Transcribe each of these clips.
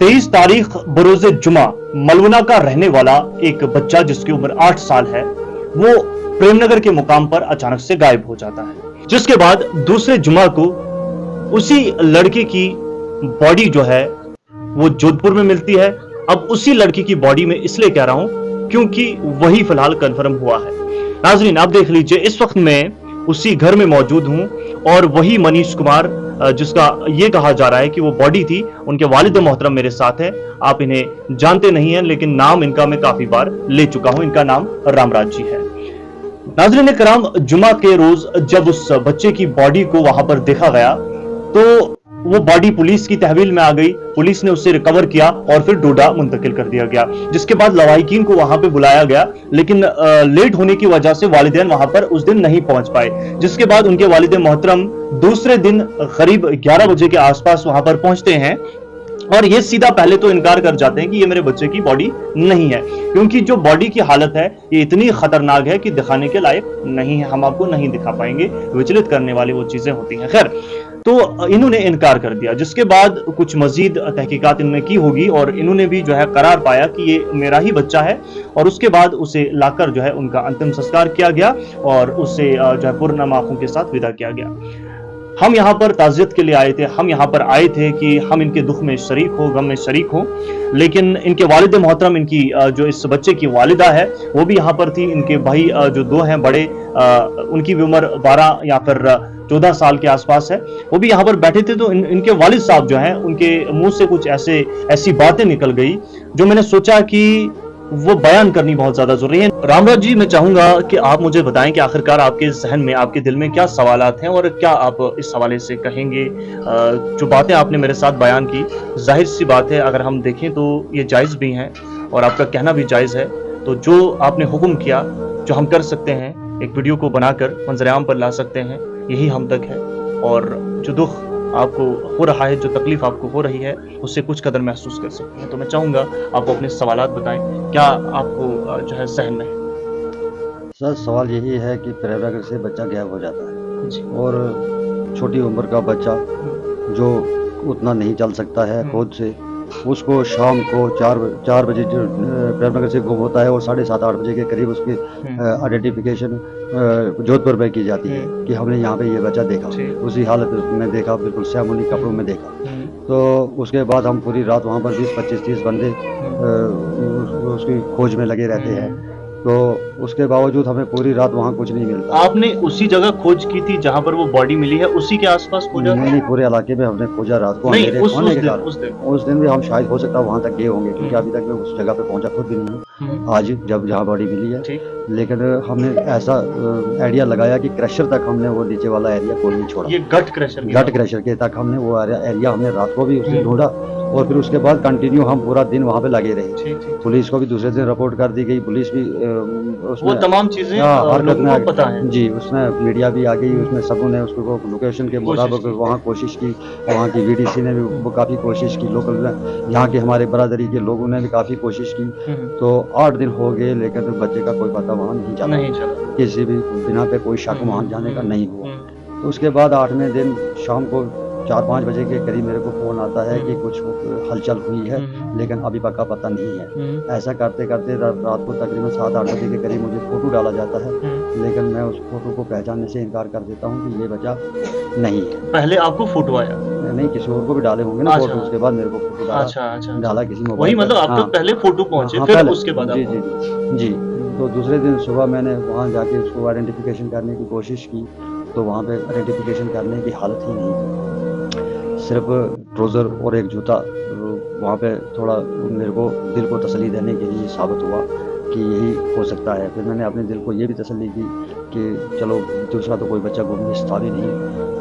23 तारीख बरोज़े जुमा मलवना का रहने वाला एक बच्चा जिसकी उम्र 8 साल है, वो प्रेमनगर के मुकाम पर अचानक से गायब हो जाता है। जिसके बाद दूसरे जुमा को उसी लड़के की बॉडी जो है वो जोधपुर में मिलती है। अब उसी लड़की की बॉडी में इसलिए कह रहा हूं क्योंकि वही फिलहाल कंफर्म हुआ है। नाजरीन, आप देख लीजिए, इस वक्त मैं उसी घर में मौजूद हूं और वही मनीष कुमार जिसका ये कहा जा रहा है कि वो बॉडी थी, उनके वालिद मोहतरम मेरे साथ है। आप इन्हें जानते नहीं हैं लेकिन नाम इनका मैं काफी बार ले चुका हूं। इनका नाम रामराज जी है। नाजरीन कराम, जुमा के रोज जब उस बच्चे की बॉडी को वहां पर देखा गया तो वो बॉडी पुलिस की तहवील में आ गई। पुलिस ने उसे रिकवर किया और फिर डोडा मुंतकिल कर दिया गया, जिसके बाद लवाहिकीन को वहां पे बुलाया गया, लेकिन लेट होने की वजह से वालिदैन वहां पर उस दिन नहीं पहुंच पाए। जिसके बाद उनके वालिद मोहतरम दूसरे दिन करीब 11 बजे के आसपास वहां पर पहुंचते हैं और ये सीधा पहले तो इनकार कर जाते हैं कि ये मेरे बच्चे की बॉडी नहीं है, क्योंकि जो बॉडी की हालत है ये इतनी खतरनाक है कि दिखाने के लायक नहीं है, हम आपको नहीं दिखा पाएंगे। विचलित करने वाली वो चीजें होती हैं। खैर, तो इन्होंने इनकार कर दिया। जिसके बाद कुछ मजीद तहकीकात इन्होंने की होगी और इन्होंने भी जो है करार पाया कि ये मेरा ही बच्चा है, और उसके बाद उसे लाकर जो है उनका अंतिम संस्कार किया गया और उसे जो है पूर्णमा आंखों के साथ विदा किया गया। हम यहाँ पर ताज़ियत के लिए आए थे, हम यहाँ पर आए थे कि हम इनके दुख में शरीक हो, गम में शरीक हो, लेकिन इनके वालिद मोहतरम, इनकी जो इस बच्चे की वालिदा है वो भी यहाँ पर थी। इनके भाई जो दो हैं बड़े, उनकी भी उम्र 12 या फिर 14 साल के आसपास है, वो भी यहाँ पर बैठे थे। तो इनके वालिद साहब जो हैं उनके मुंह से कुछ ऐसी बातें निकल गई जो मैंने सोचा कि वो बयान करनी बहुत ज्यादा जरूरी है। रामराज जी, मैं चाहूंगा कि आप मुझे बताएं कि आखिरकार आपके जहन में, आपके दिल में क्या सवालात हैं और क्या आप इस हवाले से कहेंगे। जो बातें आपने मेरे साथ बयान की, जाहिर सी बात है अगर हम देखें तो ये जायज भी हैं और आपका कहना भी जायज है। तो जो आपने हुक्म किया, जो हम कर सकते हैं, एक वीडियो को बनाकर मंजर-ए-आम पर ला सकते हैं, यही हम तक है। और जो दुख आपको हो रहा है, जो तकलीफ आपको हो रही है, उससे कुछ कदर महसूस कर सकते हैं। तो मैं चाहूंगा आपको अपने सवालात बताएं, क्या आपको जो है सहन में है। सर, सवाल यही है कि प्रेमनगर से बच्चा गायब हो जाता है जी। और छोटी उम्र का बच्चा जो उतना नहीं चल सकता है खुद से, उसको शाम को 4 बजे जो प्रेमनगर से गुम होता है और 7:30-8 बजे के करीब उसकी आइडेंटिफिकेशन जोधपुर में की जाती है कि हमने यहाँ पे ये बच्चा देखा। उसी हालत में देखा, बिल्कुल सैमुनी कपड़ों में देखा। तो उसके बाद हम पूरी रात वहाँ पर 20, 25, 30 बंदे उसकी खोज में लगे रहते हैं। तो उसके बावजूद हमें पूरी रात वहाँ कुछ नहीं मिलता। आपने उसी जगह खोज की थी जहाँ पर वो बॉडी मिली है, उसी के आसपास खोजा? नहीं, पूरे इलाके में हमने खोजा रात को। नहीं, उस दिन भी हम शायद हो सकता है वहाँ तक गए होंगे, क्योंकि अभी तक मैं उस जगह पे पहुँचा खुद भी नहीं हूँ। आज जब जहाँ बॉडी मिली है, लेकिन हमने ऐसा आइडिया लगाया कि क्रशर तक हमने वो नीचे वाला एरिया कोई नहीं छोड़ा। ये गट क्रशर के तक हमने वो एरिया हमने रात को भी उसे ढूंढा और फिर उसके बाद कंटिन्यू हम पूरा दिन वहाँ पे लगे रहे। पुलिस को भी दूसरे दिन रिपोर्ट कर दी गई। पुलिस भी वो तमाम चीजें हरकत में पता है जी, उसमें मीडिया भी आ गई, उसमें सबों ने उसको लोकेशन के मुताबिक वहाँ कोशिश की। वहाँ की VDC ने भी वो काफ़ी कोशिश की, लोकल यहाँ के हमारे बरादरी के लोगों ने भी काफ़ी कोशिश की। तो 8 दिन हो गए लेकिन बच्चे का कोई पता वहाँ नहीं चला। किसी भी बिना पे कोई शक वहाँ जाने का नहीं हुआ। तो उसके बाद 8वें दिन शाम को 4-5 बजे के करीब मेरे को फ़ोन आता है कि कुछ हलचल हुई है, लेकिन अभी पक्का पता नहीं है। ऐसा करते करते रात को तकरीबन 7-8 बजे के करीब मुझे फ़ोटो डाला जाता है, लेकिन मैं उस फोटो को पहचानने से इनकार कर देता हूँ कि ये बच्चा नहीं है। पहले आपको फोटो आया? नहीं, किसी और को भी डाले होंगे ना फोटो। उसके बाद मेरे को फोटो डाला किसी मोबाइल। वही मतलब आप तो पहले फोटो पहुंचे, फिर उसके बाद जी। तो दूसरे दिन सुबह मैंने वहाँ जाके उसको आइडेंटिफिकेशन करने की कोशिश की, तो वहाँ पे आइडेंटिफिकेशन करने की हालत ही नहीं थी। सिर्फ ट्राउज़र और एक जूता वहाँ पे थोड़ा मेरे को दिल को तसल्ली देने के लिए साबित हुआ कि यही हो सकता है। फिर मैंने अपने दिल को ये भी तसल्ली की कि चलो दूसरा तो कोई बच्चा गुमशुदा था भी नहीं,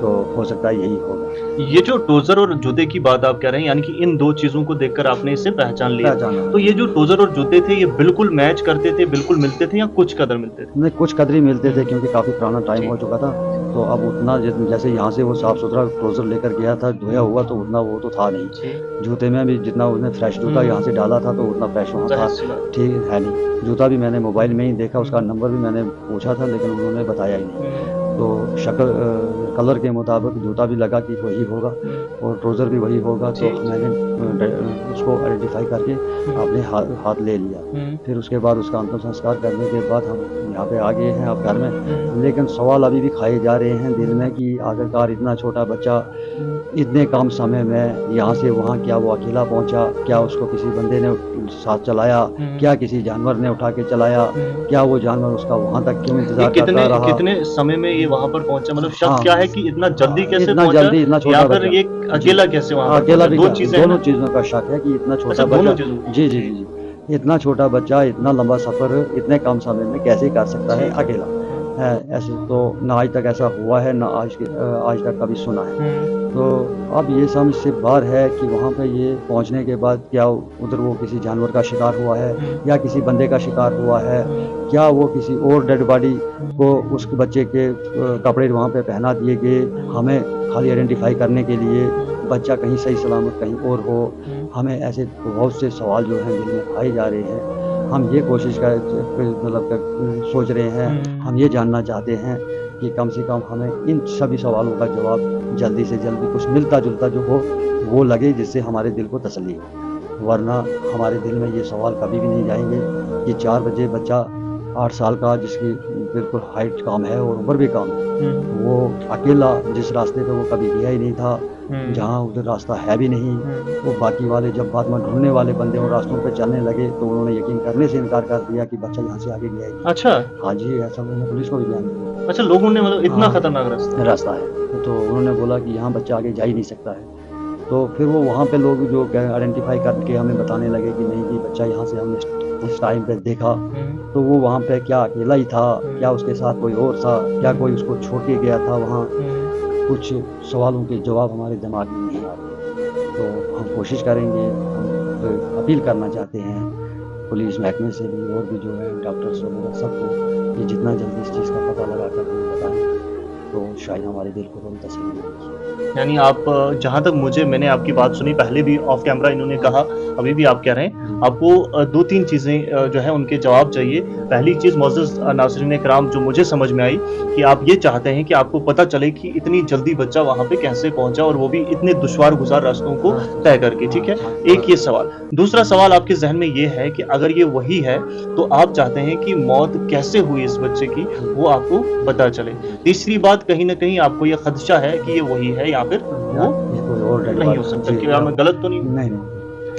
तो हो सकता है यही होगा। ये जो ट्राउज़र और जूते की बात आप कह रहे हैं, यानी कि इन 2 चीजों को देखकर आपने इसे पहचान लिया। तो ये जो ट्राउज़र और जूते थे, ये बिल्कुल मैच करते थे, बिल्कुल मिलते थे या कुछ कदर मिलते थे? नहीं, कुछ कदर ही मिलते थे, क्योंकि काफ़ी पुराना टाइम हो चुका था। तो अब उतना जैसे यहाँ से वो साफ़ सुथरा ट्राउज़र लेकर गया था धोया हुआ, तो उतना वो तो था नहीं। जूते में भी जितना उसने फ्रेश जूता यहाँ से डाला था तो उतना फ्रेश वहाँ था, ठीक है नहीं। जूता भी मैंने मोबाइल में ही देखा, उसका नंबर भी मैंने पूछा था, लेकिन उन्होंने बताया ही नहीं। तो शक्ल कलर के मुताबिक जूता भी लगा कि वही होगा और ट्राउज़र भी वही होगा, तो मैंने उसको आइडेंटिफाई करके अपने हाथ ले लिया। फिर उसके बाद उसका अंतिम संस्कार करने के बाद हम यहाँ पे आ गए हैं अब घर में। लेकिन सवाल अभी भी खाए जा रहे हैं दिल में कि आखिरकार इतना छोटा बच्चा इतने कम समय में यहाँ से वहाँ, क्या वो अकेला पहुँचा, क्या उसको किसी बंदे ने साथ चलाया, क्या किसी जानवर ने उठा के चलाया, क्या वो जानवर उसका वहाँ तक क्यों इंतजार करता रहा। कितने समय में ये वहां पर पहुंचा, मतलब शक हाँ। क्या है कि इतना जल्दी कैसे इतना पहुंचा, जल्दी इतना छोटा या फिर बच्चा। ये अकेला कैसे वहां पर अकेला भी पहुंचा? दो चीजें हैं दोनों ना? चीज़ों का शक है कि इतना छोटा अच्छा, दोनों बच्चा, चीजों। जी, जी, जी, जी। इतना छोटा बच्चा इतना लंबा सफ़र इतने कम समय में कैसे कर सकता है अकेला? ऐसे तो ना आज तक ऐसा हुआ है, ना आज तक कभी सुना है। तो अब ये समझ से बाहर है कि वहाँ पे ये पहुँचने के बाद क्या उधर वो किसी जानवर का शिकार हुआ है या किसी बंदे का शिकार हुआ है, क्या वो किसी और डेड बॉडी को उस बच्चे के कपड़े वहाँ पे पहना दिए गए, हमें खाली आइडेंटिफाई करने के लिए, बच्चा कहीं सही सलामत कहीं और हो। हमें ऐसे बहुत से सवाल जो हैं दिल में आए जा रहे हैं। हम ये कोशिश सोच रहे हैं, हम ये जानना चाहते हैं कि कम से कम हमें इन सभी सवालों का जवाब जल्दी से जल्दी कुछ मिलता-जुलता जो हो वो लगे, जिससे हमारे दिल को तसल्ली हो। वरना हमारे दिल में ये सवाल कभी भी नहीं जाएँगे कि 4 बजे बच्चा 8 साल का, जिसकी बिल्कुल हाइट कम है और उम्र भी कम है, वो अकेला जिस रास्ते पे वो कभी गया ही नहीं था, जहाँ उधर रास्ता है भी नहीं, वो बाकी वाले जब बाद में ढूंढने वाले बंदे उन रास्तों पे चलने लगे तो उन्होंने यकीन करने से इनकार कर दिया कि बच्चा यहाँ से आगे गया ही नहीं। अच्छा। हाँ जी, ऐसा उन्होंने पुलिस को भी बयान दिया। अच्छा, लोगों ने मतलब इतना हाँ। खतरनाक रास्ता है, तो उन्होंने बोला कि यहाँ बच्चा आगे जा ही नहीं सकता है। तो फिर वो वहाँ पे लोग जो आइडेंटिफाई करके हमें बताने लगे कि नहीं जी, बच्चा यहाँ से हमने इस टाइम पे देखा, तो वो वहाँ पे क्या अकेला ही था, क्या उसके साथ कोई और था, क्या कोई उसको छोड़ के गया था वहाँ। कुछ सवालों के जवाब हमारे दिमाग में नहीं आ रहे। तो हम कोशिश करेंगे, हम अपील करना चाहते हैं पुलिस महकमे से भी और भी जो है डॉक्टर्स वगैरह सबको कि जितना जल्दी इस चीज़ का पता लगा कर हमें बताएं तो शायद हमारे दिल को थोड़ी तसल्ली मिलेगी। यानी आप जहाँ तक मैंने आपकी बात सुनी, पहले भी ऑफ कैमरा इन्होंने कहा, अभी भी आप कह रहे हैं आपको 2-3 चीज़ें जो है उनके जवाब चाहिए। पहली चीज़ मोअज़्ज़ज़ नाज़रीन किराम जो मुझे समझ में आई कि आप ये चाहते हैं कि आपको पता चले कि इतनी जल्दी बच्चा वहाँ पे कैसे पहुँचा और वो भी इतने दुश्वार गुज़ार रास्तों को तय करके, ठीक है? एक ये सवाल। दूसरा सवाल आपके ज़हन में ये है कि अगर ये वही है तो आप चाहते हैं कि मौत कैसे हुई इस बच्चे की वो आपको पता चले। तीसरी बात, कहीं न कहीं आपको ये खदशा है कि ये वही है या फिर वो नहीं हो सकता, कि मैं गलत तो नहीं? नहीं,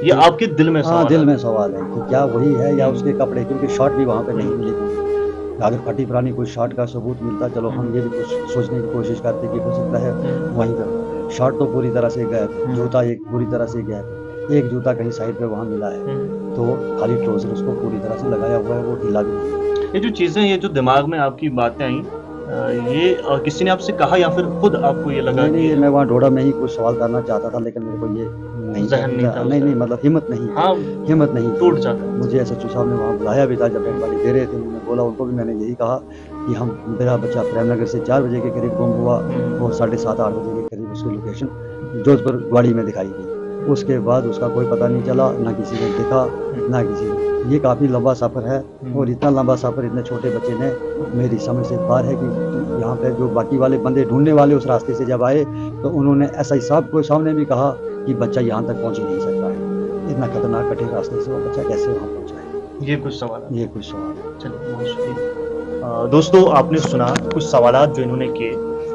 ये आपके दिल में सवाल हाँ, है। दिल में सवाल है कि क्या वही है या उसके कपड़े, क्योंकि शॉट भी वहाँ पे नहीं मिलेगी। अगर फटी पुरानी कोई शॉट का सबूत मिलता, चलो हम ये भी कुछ सोचने की कोशिश करते कि हो सकता है वहीं पर। शॉट तो पूरी तरह से गायब, जूता एक पूरी तरह से गायब, एक जूता कहीं साइड पे वहाँ मिला है, तो खाली ट्राउजर उसको पूरी तरह से लगाया हुआ है, वो ढीला भी नहीं। ये जो चीजें, ये जो दिमाग में आपकी बातें आई, ये किसी ने आपसे कहा या फिर खुद आपको ये लगा? नहीं, मैं वहाँ ढोड़ा में ही कुछ सवाल करना चाहता था, लेकिन मेरे को ये नहीं, मतलब हिम्मत नहीं, हाँ, हिम्मत नहीं टूट जाता। मुझे एसएचओ साहब ने वहाँ बुलाया भी था, जब डेड बॉडी दे रहे थे, उन्होंने बोला, उनको भी मैंने यही कहा कि मेरा बच्चा प्रेमनगर से 4 बजे के करीब गुम हुआ और 7:30-8 बजे के करीब उसकी लोकेशन जोधपुर ग्वाड़ी में दिखाई गई। उसके बाद उसका कोई पता नहीं चला, ना किसी ने देखा ना किसी ने। ये काफ़ी लंबा सफ़र है और इतना लंबा सफ़र इतने छोटे बच्चे ने, मेरी समझ से बाहर है कि यहाँ पे जो बाकी वाले बंदे ढूंढने वाले उस रास्ते से जब आए तो उन्होंने एसआई साहब को सामने भी कहा कि बच्चा यहाँ तक पहुँच ही नहीं सकता है, इतना खतरनाक कठिन रास्ते से वो बच्चा कैसे वहाँ पहुँचा है। ये कुछ सवाल है। चलिए, बहुत शुक्रिया। दोस्तों, आपने सुना कुछ सवालात जो इन्होंने किए,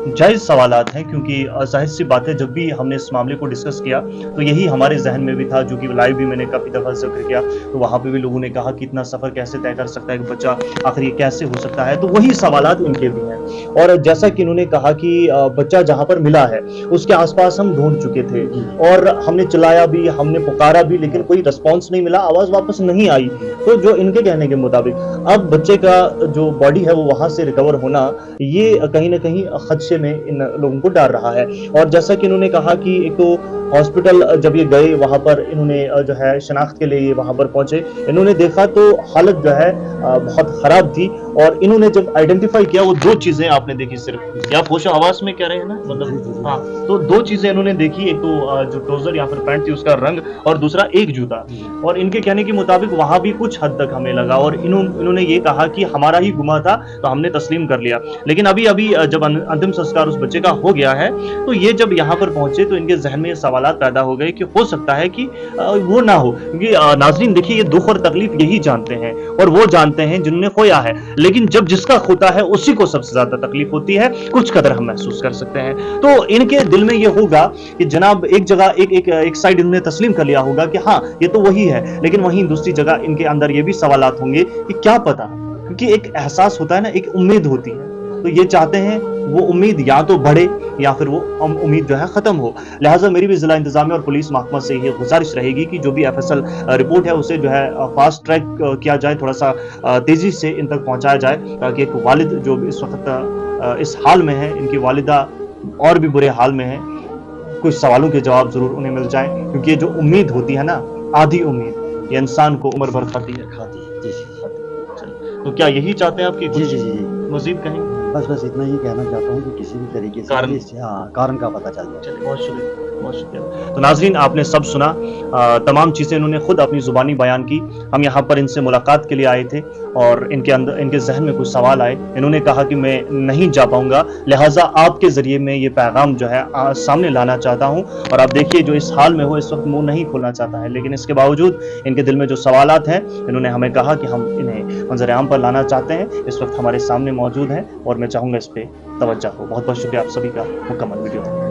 जायज़ सवालात हैं, क्योंकि ज़ाहिर सी बात है जब भी हमने इस मामले को डिस्कस किया तो यही हमारे जहन में भी था, जो कि लाइव भी मैंने काफ़ी दफ़ा जिक्र किया, तो वहाँ पे भी लोगों ने कहा कि इतना सफ़र कैसे तय कर सकता है कि बच्चा, आखिर ये कैसे हो सकता है, तो वही सवालात इनके भी हैं। और जैसा कि इन्होंने कहा कि बच्चा जहाँ पर मिला है उसके आसपास हम ढूंढ चुके थे और हमने चिल्लाया भी, हमने पुकारा भी, लेकिन कोई रिस्पॉन्स नहीं मिला, आवाज़ वापस नहीं आई। तो जो इनके कहने के मुताबिक अब बच्चे का जो बॉडी है वो वहाँ से रिकवर होना, ये कहीं ना कहीं खदशे में इन लोगों को डाल रहा है। और जैसा कि इन्होंने कहा कि एक तो हॉस्पिटल जब ये गए, वहाँ पर इन्होंने जो है शनाख्त के लिए वहाँ पर पहुंचे, इन्होंने देखा तो हालत जो है बहुत ख़राब थी और इन्होंने जब आइडेंटिफाई किया वो दो चीजें आपने देखी सिर्फ, या होशो हवास में कह रहे हैं ना, मतलब हाँ, तो दो चीजें इन्होंने देखी, एक तो जो ट्राउजर या फिर पैंट थी उसका रंग, और दूसरा एक जूता। और इनके कहने के मुताबिक वहां भी कुछ हद तक हमें लगा, और इन्होंने ये कहा कि हमारा ही गुमा था तो हमने तस्लीम कर लिया। लेकिन अभी जब अंतिम संस्कार उस बच्चे का हो गया है, तो ये जब यहाँ पर पहुंचे तो इनके जहन में सवाल पैदा हो गए कि हो सकता है कि वो ना हो, क्योंकि नाजरीन देखिए, ये दुख और तकलीफ यही जानते हैं और वो जानते हैं जिन्होंने खोया है, लेकिन जब जिसका खोता है उसी को सबसे ज्यादा तकलीफ होती है, कुछ कदर हम महसूस कर सकते हैं। तो इनके दिल में ये होगा कि जनाब एक जगह एक साइड इन्होंने तस्लीम कर लिया होगा कि हाँ ये तो वही है, लेकिन वहीं दूसरी जगह इनके अंदर ये भी सवालात होंगे कि क्या पता, क्योंकि एक एहसास होता है ना, एक उम्मीद होती है, तो ये चाहते हैं वो उम्मीद या तो बढ़े या फिर वो उम्मीद जो है खत्म हो। लिहाजा मेरी भी जिला इंतजामिया और पुलिस महकमा से ये गुजारिश रहेगी कि जो भी FSL रिपोर्ट है उसे जो है फास्ट ट्रैक किया जाए, थोड़ा सा तेजी से इन तक पहुंचाया जाए, ताकि एक वालिद जो इस वक्त इस हाल में है, इनकी वालिदा और भी बुरे हाल में है, कुछ सवालों के जवाब जरूर उन्हें मिल जाए, क्योंकि ये जो उम्मीद होती है ना, आधी उम्मीद, ये इंसान को उम्र भर खाती है। तो क्या यही चाहते हैं आप कि जी मजीद कहें? बस इतना ही कहना चाहता हूँ कि किसी भी तरीके से कारण का पता चल जाए। चलिए, बहुत शुक्रिया, बहुत शुक्रिया। तो नाजरीन आपने सब सुना, तमाम चीज़ें इन्होंने खुद अपनी ज़ुबानी बयान की। हम यहाँ पर इनसे मुलाकात के लिए आए थे और इनके अंदर, इनके जहन में कुछ सवाल आए। इन्होंने कहा कि मैं नहीं जा पाऊँगा, लिहाजा आपके ज़रिए मैं ये पैगाम जो है सामने लाना चाहता हूँ। और आप देखिए, जो इस हाल में हो, इस वक्त मुँह नहीं खोलना चाहता है, लेकिन इसके बावजूद इनके दिल में जो सवालात हैं, इन्होंने हमें कहा कि हम इन्हें मंजर आम पर लाना चाहते हैं। इस वक्त हमारे सामने मौजूद हैं और मैं चाहूँगा इस पर तवज्जो हो। बहुत बहुत शुक्रिया आप सभी का। मुकम्मल वीडियो